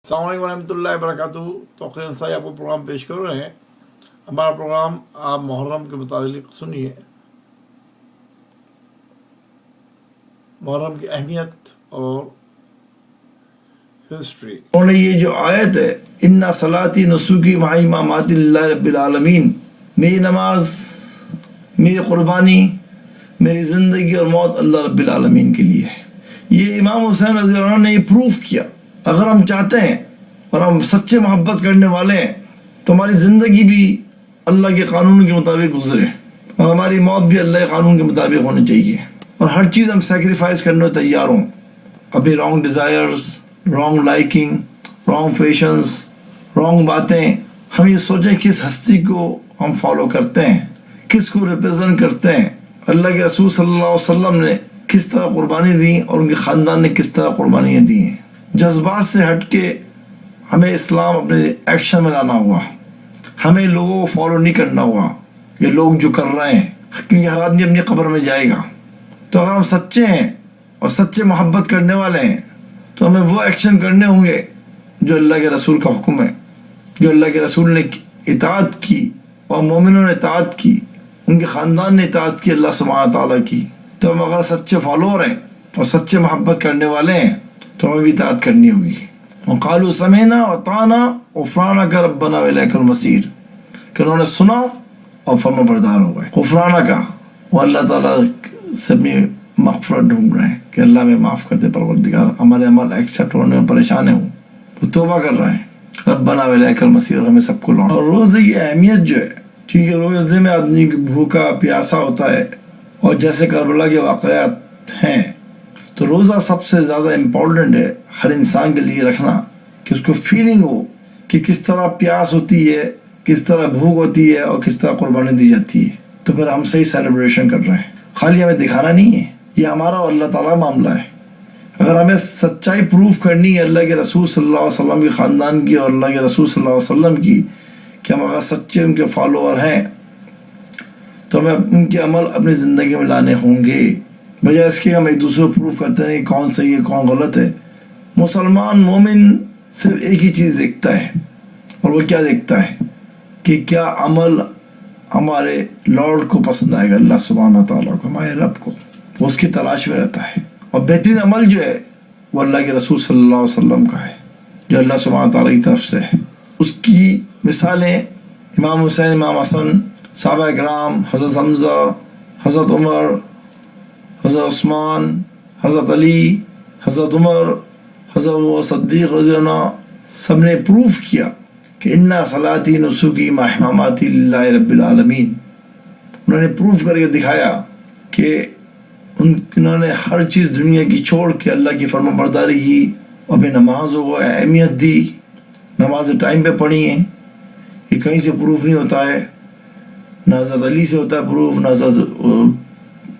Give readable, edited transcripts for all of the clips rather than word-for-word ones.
السلام علیکم ورحمۃ اللہ وبرکاتہ۔ توقیر صاحب آپ کو پروگرام پیش کر رہے ہیں۔ ہمارا پروگرام آپ محرم کے متعلق سنیے، محرم کی اہمیت اور ہسٹری۔ انہوں نے یہ جو آیت ہے اِنَّ صَلَاتِي نُسُكِي وَمَحْيَايَ وَمَمَاتِي لِلَّهِ رَبِّ الْعَالَمِينَ، میری نماز، میری قربانی، میری زندگی اور موت اللہ رب العالمین کے لیے ہے۔ یہ امام حسین رضی اللہ عنہ نے یہ پروف کیا۔ اگر ہم چاہتے ہیں اور ہم سچے محبت کرنے والے ہیں تو ہماری زندگی بھی اللہ کے قانون کے مطابق گزرے اور ہماری موت بھی اللہ کے قانون کے مطابق ہونی چاہیے، اور ہر چیز ہم سیکریفائز کرنے تیار ہوں۔ اپنی wrong desires, wrong liking, wrong fashions, wrong باتیں، ہم یہ سوچیں کس ہستی کو ہم فالو کرتے ہیں، کس کو ریپرزینٹ کرتے ہیں۔ اللہ کے رسول صلی اللہ علیہ وسلم نے کس طرح قربانی دی اور ان کے خاندان نے کس طرح قربانیاں دی ہیں۔ جذبات سے ہٹ کے ہمیں اسلام اپنے ایکشن میں لانا ہوا، ہمیں لوگوں کو فالو نہیں کرنا ہوا یہ لوگ جو کر رہے ہیں، کیونکہ ہر آدمی اپنی قبر میں جائے گا۔ تو اگر ہم سچے ہیں اور سچے محبت کرنے والے ہیں تو ہمیں وہ ایکشن کرنے ہوں گے جو اللہ کے رسول کا حکم ہے، جو اللہ کے رسول نے اطاعت کی اور مومنوں نے اطاعت کی، ان کے خاندان نے اطاعت کی اللہ سبحانہ تعالیٰ کی۔ تو ہم اگر سچے فالوور ہیں اور سچے محبت کرنے والے ہیں تو ہمیں بھی اطاعت کرنی ہوگی۔ وقالوا سمعنا واطعنا غفرانک ربنا والیک المصیر، کہ انہوں نے سنا اور فرما بردار ہو گئے۔ غفرانہ کا وہ اللہ تعالیٰ سے اپنی مغفرت ڈھونڈ رہے ہیں کہ اللہ میں معاف کرتے پروردگار، ہمارے عمل ایکسیپٹ ہونے میں پریشان ہوں، وہ توبہ کر رہے ہیں۔ ربنا والیک المصیر، ہمیں سب کو لوٹنا۔ اور روزے کی اہمیت جو ہے، کیونکہ روزے میں آدمی بھوکا پیاسا ہوتا ہے، اور جیسے کربلا کے واقعات ہیں تو روزہ سب سے زیادہ امپورٹنٹ ہے ہر انسان کے لیے رکھنا، کہ اس کو فیلنگ ہو کہ کس طرح پیاس ہوتی ہے، کس طرح بھوک ہوتی ہے اور کس طرح قربانی دی جاتی ہے۔ تو پھر ہم صحیح سیلیبریشن کر رہے ہیں، خالی ہمیں دکھانا نہیں ہے، یہ ہمارا اور اللہ تعالیٰ معاملہ ہے۔ اگر ہمیں سچائی پروف کرنی ہے اللہ کے رسول صلی اللہ علیہ وسلم کے خاندان کی اور اللہ کے رسول صلی اللہ علیہ وسلم کی، کہ ہم اگر سچے ان کے فالوور ہیں تو ہمیں ان کے عمل اپنی زندگی میں لانے ہوں گے، بجائے اس کے ہم ایک دوسرے کو پروف کرتے ہیں کون صحیح ہے کون غلط ہے۔ مسلمان مومن صرف ایک ہی چیز دیکھتا ہے، اور وہ کیا دیکھتا ہے کہ کیا عمل ہمارے لارڈ کو پسند آئے گا، اللہ سبحانہ تعالیٰ کو، ہمارے رب کو، وہ اس کی تلاش میں رہتا ہے۔ اور بہترین عمل جو ہے وہ اللہ کے رسول صلی اللہ علیہ وسلم کا ہے، جو اللہ سبحانہ تعالیٰ کی طرف سے ہے۔ اس کی مثالیں امام حسین، امام حسن، صحابہ اکرام، حضرت حمزہ، حضرت عمر، حضرت عثمان، حضرت علی، حضرت عمر، حضرت صدیق رضی اللہ عنہ، سب نے پروف کیا کہ اِنَّ صَلَاتِي نُسُكِي وَمَحْيَايَ وَمَمَاتِي لِلَّهِ رَبِّ الْعَالَمِينَ۔ انہوں نے پروف کر کے دکھایا کہ انہوں نے ہر چیز دنیا کی چھوڑ کے اللہ کی فرما برداری کی، اور پھر نمازوں کو اہمیت دی، نماز ٹائم پہ پڑھی ہیں۔ یہ کہیں سے پروف نہیں ہوتا ہے، نہ حضرت علی سے ہوتا ہے پروف، نہ حضرت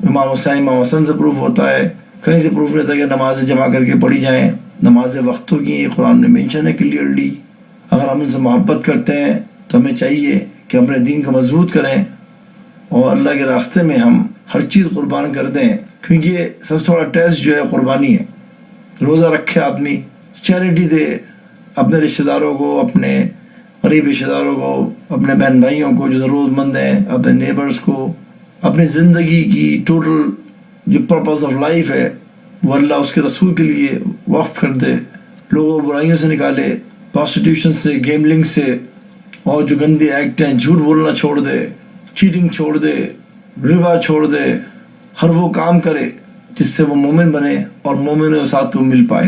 امام حسین، امام حسن سے پروف ہوتا ہے، کہیں سے پروف نہیں ہوتا کہ نمازیں جمع کر کے پڑھی جائیں۔ نمازیں وقتوں کی قرآن نے مینشن ہے کلیئرلی۔ اگر ہم ان سے محبت کرتے ہیں تو ہمیں چاہیے کہ اپنے دین کو مضبوط کریں اور اللہ کے راستے میں ہم ہر چیز قربان کر دیں، کیونکہ یہ سب سے بڑا ٹیسٹ جو ہے قربانی ہے۔ روزہ رکھے آدمی، چیریٹی دے اپنے رشتہ داروں کو، اپنے غریب رشتہ داروں کو، اپنے بہن بھائیوں کو جو ضرورت مند ہیں، اپنے نیبرز کو، اپنی زندگی کی ٹوٹل جو پرپز آف لائف ہے وہ اللہ اس کے رسول کے لیے وقف کر دے، لوگوں برائیوں سے نکالے، پروسٹیٹیوشن سے، گیملنگ سے، اور جو گندے ایکٹ ہیں، جھوٹ بولنا چھوڑ دے، چیٹنگ چھوڑ دے، ربا چھوڑ دے، ہر وہ کام کرے جس سے وہ مومن بنے اور مومنوں کے ساتھ وہ مل پائے۔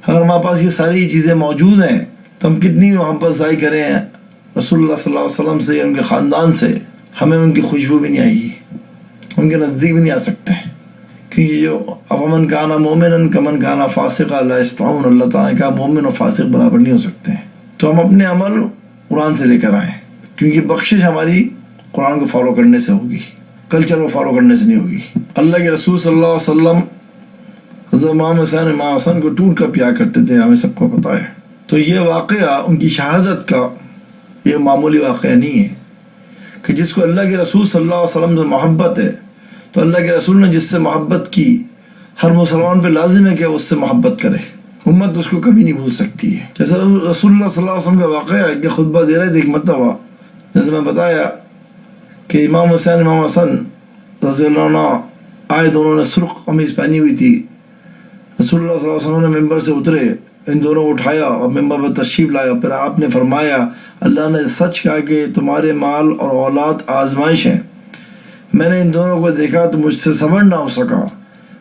اگر ہمارے پاس یہ ساری چیزیں موجود ہیں تو ہم کتنی محبت ظاہر کریں رسول اللہ صلی اللہ علیہ وسلم سے، ان کے خاندان سے، ہمیں ان کی خوشبو بھی نہیں آئے گی، ان کے نزدیک بھی نہیں آ سکتے ہیں، کیونکہ جو افمن کان مومنا کمن کان فاسقا لا یستوون، اللہ تعالیٰ نے کہا مومن اور فاسق برابر نہیں ہو سکتے ہیں۔ تو ہم اپنے عمل قرآن سے لے کر آئیں، کیونکہ بخشش ہماری قرآن کو فالو کرنے سے ہوگی، کلچر کو فالو کرنے سے نہیں ہوگی۔ اللہ کے رسول صلی اللہ علیہ وسلم حضرت امام حسین، امام حسن کو ٹوٹ کر پیار کرتے تھے، ہمیں سب کو پتہ ہے۔ تو یہ واقعہ ان کی شہادت کا یہ معمولی واقعہ نہیں ہے، کہ جس کو اللہ کے رسول صلی اللہ علیہ وسلم سے محبت ہے تو اللہ کے رسول نے جس سے محبت کی، ہر مسلمان پہ لازم ہے کہ وہ اس سے محبت کرے، امت اس کو کبھی نہیں بھول سکتی ہے. جیسے رسول اللہ صلی اللہ علیہ وسلم کا واقعہ ہے کہ خطبہ دے رہے تھے ایک مرتبہ، جیسے میں بتایا کہ امام حسین امام حسن رضی اللہ عنہ آئے، دونوں نے سرخ قمیص پہنی ہوئی تھی. رسول اللہ صلی اللہ علیہ وسلم نے ممبر سے اترے، ان دونوں کو اٹھایا اور ممبر پر تشریف لایا. پھر آپ نے فرمایا اللہ نے سچ کہا کہ تمہارے مال اور اولاد آزمائش ہیں. میں نے ان دونوں کو دیکھا تو مجھ سے صبر نہ ہو سکا.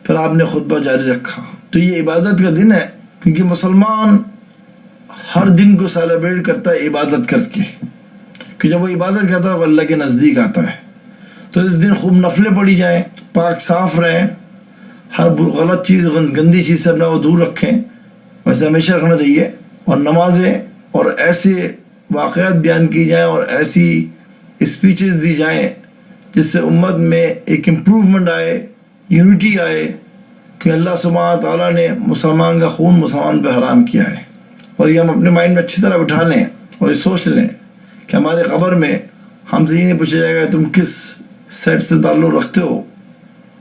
پھر آپ نے خطبہ جاری رکھا. تو یہ عبادت کا دن ہے، کیونکہ مسلمان ہر دن کو سیلیبریٹ کرتا ہے عبادت کر کے، کہ جب وہ عبادت کرتا ہے وہ اللہ کے نزدیک آتا ہے. تو اس دن خوب نفلیں پڑھی جائیں، پاک صاف رہیں، ہر غلط چیز گندی چیز سے اپنا وہ دور رکھیں، ویسے ہمیشہ رکھنا چاہیے. اور نمازیں اور ایسے واقعات بیان کی جائیں اور ایسی اسپیچز دی جائیں جس سے امت میں ایک امپروومنٹ آئے، یونٹی آئے، کہ اللہ سبحانہ تعالیٰ نے مسلمان کا خون مسلمان پہ حرام کیا ہے. اور یہ ہم اپنے مائنڈ میں اچھی طرح بٹھا لیں اور یہ سوچ لیں کہ ہمارے قبر میں ہم سے یہ نہیں پوچھا جائے گا تم کس سیٹ سے تعلق رکھتے ہو،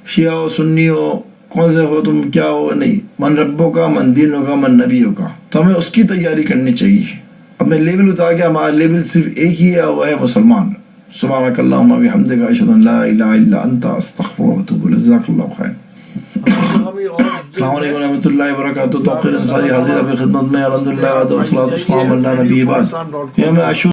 شیعہ ہو، سنی ہو، کون سے ہو، تم کیا ہو. نہیں، من ربوں کا، من دینوں کا، من نبیوں کا. تو ہمیں اس کی تیاری کرنی چاہیے. اپنے لیبل اتار کے ہمارا لیبل صرف ایک ہی ہے، وہ ہے مسلمان. سبحانک اللہم و بحمدک، اشہد ان لا الہ الا انت، استغفرک و اتوب الیک. جزاک اللہ خیر. السلام علیکم ورحمۃ اللہ وبرکاتہ. توقیر انصاری حاضر ہے خدمت میں. الحمدللہ والصلاۃ والسلام علی نبی بعد.